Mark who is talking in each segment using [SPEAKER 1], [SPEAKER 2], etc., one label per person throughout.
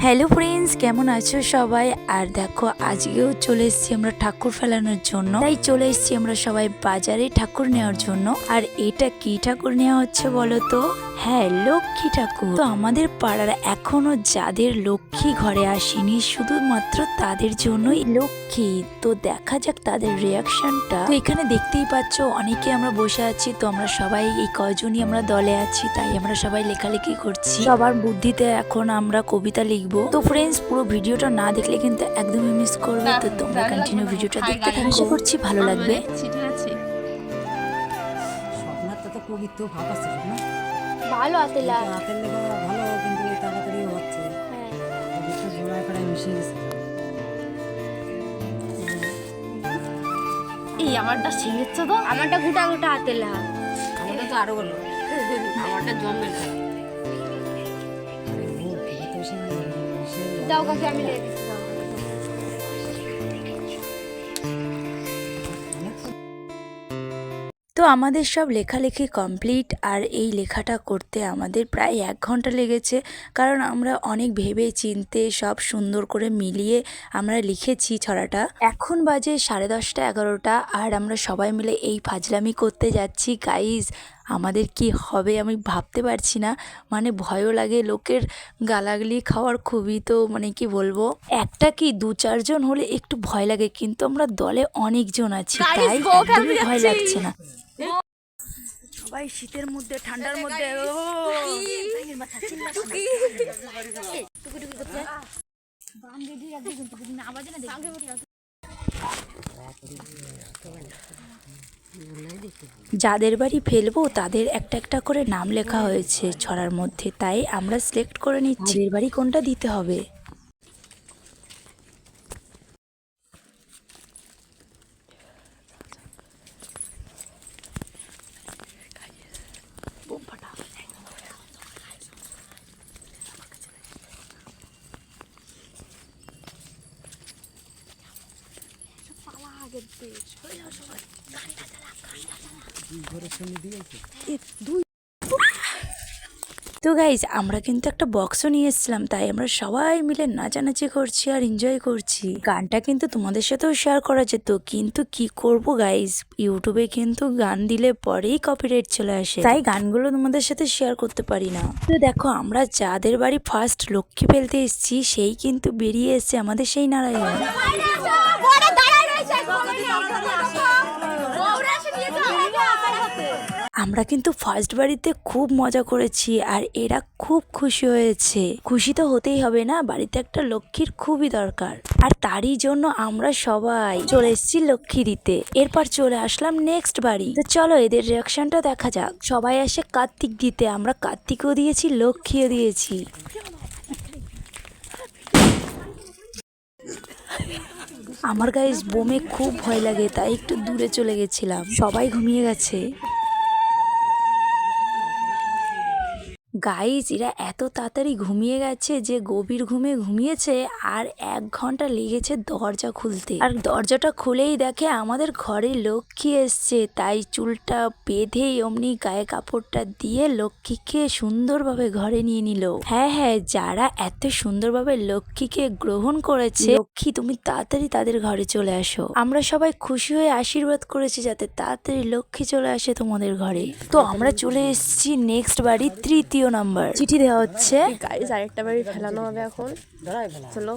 [SPEAKER 1] Hello friends, কেমন আছো সবাই? আর দেখো আজকেও চলে এসেছি আমরা ঠাকুর ফেলানোর জন্য। তাই চলে এসেছি আমরা সবাই বাজারে ঠাকুর নেওয়ার জন্য। আর এটা কি ঠাকুর নেওয়া হচ্ছে বলো তো? হ্যাঁ, লক্ষ্মী ঠাকুর। তো আমাদের পাড়ার এখনো যাদের লক্ষ্মী ঘরে আসেনি, শুধুমাত্র তাদের জন্যই লক্ষ্মী। তো দেখা যাক তাদের রিয়াকশনটা। তো এখানে দেখতেই পাচ্ছ অনেকে আমরা বসে আছি। তো আমরা সবাই এই কয়জনই আমরা দলে আছি, তাই আমরা সবাই লেখালেখি করছি। সবার বুদ্ধিতে এখন আমরা কবিতা লিখবো। তো ফ্রেন্ডস, পুরো ভিডিওটা না দেখলে কিন্তু একদমই মিস করবে। তো তোমরা কন্টিনিউ ভিডিওটা দেখতে থাকো, আশা করছি ভালো লাগবে।
[SPEAKER 2] ঠিক আছে।
[SPEAKER 3] স্বপ্নার তো কবিত্ব ভাব আছে না,
[SPEAKER 4] ভালো আতেলা
[SPEAKER 3] হাতের লেখা ভালো, কিন্তু তাড়াতাড়ি হচ্ছে কবিত্ব জোড়ায় প্রায় মিশে গেছে।
[SPEAKER 2] এই আমারটা শিখেছে তো,
[SPEAKER 4] আমারটা গোটা গোটা আতেলা
[SPEAKER 3] আমাদের তো আরো বলো,
[SPEAKER 2] আমারটা জমে না।
[SPEAKER 4] দাও কাছে আমি লিখে দিচ্ছি।
[SPEAKER 1] তো আমাদের সব লেখালেখি কমপ্লিট। আর এই লেখাটা করতে আমাদের প্রায় 1 ঘন্টা লেগেছে, কারণ আমরা অনেক ভেবে চিনতে সব সুন্দর করে মিলিয়ে আমরা লিখেছি ছড়াটা। এখন বাজে 10:30 11টা, আর আমরা সবাই মিলে এই ফাজলামি করতে যাচ্ছি। গাইজ, আমাদের কি হবে আমি ভাবতে পারছি না, মানে ভয়ও লাগে। লোকের গালাগালি খাওয়ার খুবই, তো মানে কি বলবো, একটা কি 2-4 জন হলে একটু ভয় লাগে, কিন্তু আমরা দলে অনেকজন আছি, তাই একদমই ভয় লাগছে না। সবাই শীতের মধ্যে ঠান্ডার মধ্যে যাদের বাড়ি ফেলবো তাদের একটা একটা করে নাম লেখা হয়েছে ছড়ার মধ্যে, তাই আমরা সিলেক্ট করে নিচ্ছি এর বাড়ি কোনটা দিতে হবে। তো গাইজ, আমরা কিন্তু একটা বক্সও নিয়ে এসেছিলাম, তাই আমরা সবাই মিলে নাচানাচি করছি আর এনজয় করছি। গানটা কিন্তু তোমাদের সাথেও শেয়ার করা যেত, কিন্তু কি করব গাইজ, ইউটিউবে কিন্তু গান দিলে পরেই কপিরাইট চলে আসে, তাই গানগুলো তোমাদের সাথে শেয়ার করতে পারি না। তো দেখো, আমরা যাদের বাড়ি ফার্স্ট লক্ষ্মী ফেলতে এসেছি সেই কিন্তু বেরিয়ে এসেছে আমাদের সেই নারায়ণ। আমরা কিন্তু ফার্স্ট বাড়িতে খুব মজা করেছি, আর এরা খুব খুশি হয়েছে। খুশি তো হতেই হবে না, বাড়িতে একটা লক্ষ্মীর খুবই দরকার, আর তারই জন্য আমরা সবাই চলে এসেছি লক্ষ্মী দিতে। এরপর চলে আসলাম নেক্সট বাড়ি। তো চলো এদের রিয়াকশনটা দেখা যাক। সবাই আসে কার্তিক দিতে, আমরা কার্তিকও দিয়েছি, লক্ষ্মীও দিয়েছি। আমার গাইস বোমে খুব ভয় লাগে, তাই একটু দূরে চলে গেছিলাম। সবাই ঘুমিয়ে গেছে। গাইজ, এরা এত তাড়াতাড়ি ঘুমিয়ে গেছে যে গভীর ঘুমে ঘুমিয়েছে, আর 1 ঘন্টা লেগেছে দরজা খুলতে। আর দরজাটা খুলেই দেখে আমাদের ঘরে লক্ষ্মী এসছে, তাই চুলটা বেঁধেই অমনি গায়ে কাপড়টা দিয়ে লক্ষ্মীকে সুন্দরভাবে ঘরে নিয়ে নিল। হ্যাঁ হ্যাঁ, যারা এত সুন্দরভাবে লক্ষ্মীকে গ্রহণ করেছে, লক্ষ্মী তুমি তাড়াতাড়ি তাদের ঘরে চলে আসো। আমরা সবাই খুশি হয়ে আশীর্বাদ করেছি যাতে তাড়াতাড়ি লক্ষ্মী চলে আসে তোমাদের ঘরে। তো আমরা চলে এসেছি নেক্সট বাড়ি, 3য় নাম্বার। চিঠি দেওয়া হচ্ছে।
[SPEAKER 2] গাইস, আরেকটা বাড়ি ফেলানো হবে এখন। চলো।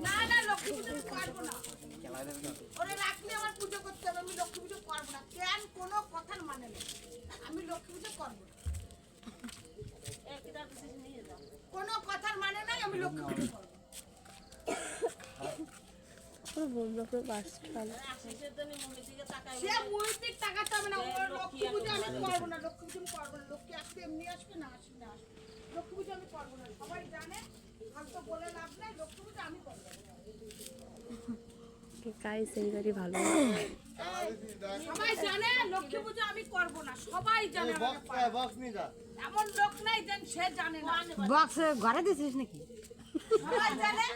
[SPEAKER 5] না না লক্ষ্মী পুজো পারবো না, ওরে রাখলে আমার পুজো করতে হবে, আমি লক্ষ্মী পুজো পারবো না, কেন কোনো কথার মানে নেই। আমি লক্ষ্মী পুজো করবো না। কোনো কথার মানে নাই, আমি লক্ষ্মী পুজো করবো না। সে মুহূর্তে টাকাতে হবে না, ও লক্ষ্মী পুজো আমি করবো না, লক্ষ্মী পুজো আমি করবো না। লক্ষ্মী আসবে এমনি আসবে, না আসবে না আসবে, লক্ষ্মী পুজো আমি করবো না। সবাই জানে, আর তো বলে লাভ নাই, লক্ষ্মী পুজো আমি করবো না।
[SPEAKER 2] গাইস এইবারই ভালো
[SPEAKER 5] সবাই জানে লক্ষ্মী পুজো আমি করবো না, সবাই জানে আমাকে পাড়ায়। এমন লোক নাই যেন সে জানে না।
[SPEAKER 3] বক্স ঘরে দিছিস নাকি?
[SPEAKER 5] সবাই জানে,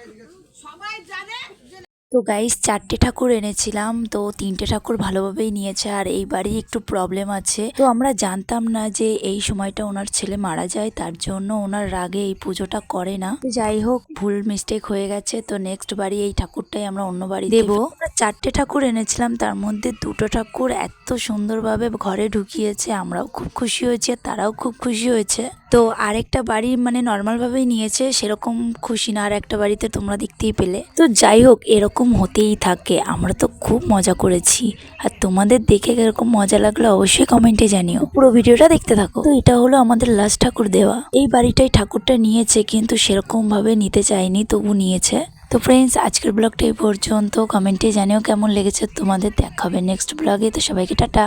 [SPEAKER 5] সবাই জানে যে
[SPEAKER 1] তো গাইস 4টে ঠাকুর এনেছিলাম, তো 3টে ঠাকুর ভালোভাবেই নিয়েছে, আর এইবারই একটু প্রবলেম আছে। তো আমরা জানতাম না যে এই সময়টা ওনার ছেলে মারা যায়, তার জন্য ওনার রাগে এই পুজোটা করে না। তো যাই হোক, ভুল মিস্টেক হয়ে গেছে। তো নেক্সট বাড়ি এই ঠাকুরটাই আমরা অন্য বাড়ি দেবো। আমরা 4টে ঠাকুর এনেছিলাম, তার মধ্যে 2টো ঠাকুর এত সুন্দরভাবে ঘরে ঢুকিয়েছে, আমরাও খুব খুশি হয়েছে, তারাও খুব খুশি হয়েছে। তো আরেকটা বাড়ি মানে নর্মাল ভাবেই নিয়েছে, সেরকম খুশি না। আর একটা বাড়িতে তোমরা দেখতেই পেলে। তো যাই হোক, এরকম হতেই থাকে। আমরা তো খুব মজা করেছি, আর তোমাদের দেখে এরকম মজা লাগলো অবশ্যই কমেন্টে জানিও। পুরো ভিডিওটা দেখতে থাকো। তো এটা হলো আমাদের লাস্ট ঠাকুর দেওয়া। এই বাড়িটাই ঠাকুরটা নিয়েছে, কিন্তু সেরকম ভাবে নিতে চাইনি, তবু নিয়েছে। তো ফ্রেন্ডস, আজকের ব্লগটা এই পর্যন্ত। কমেন্টে জানিও কেমন লেগেছে তোমাদের। দেখা হবে নেক্সট ব্লগে। তো সবাইকে টাটা।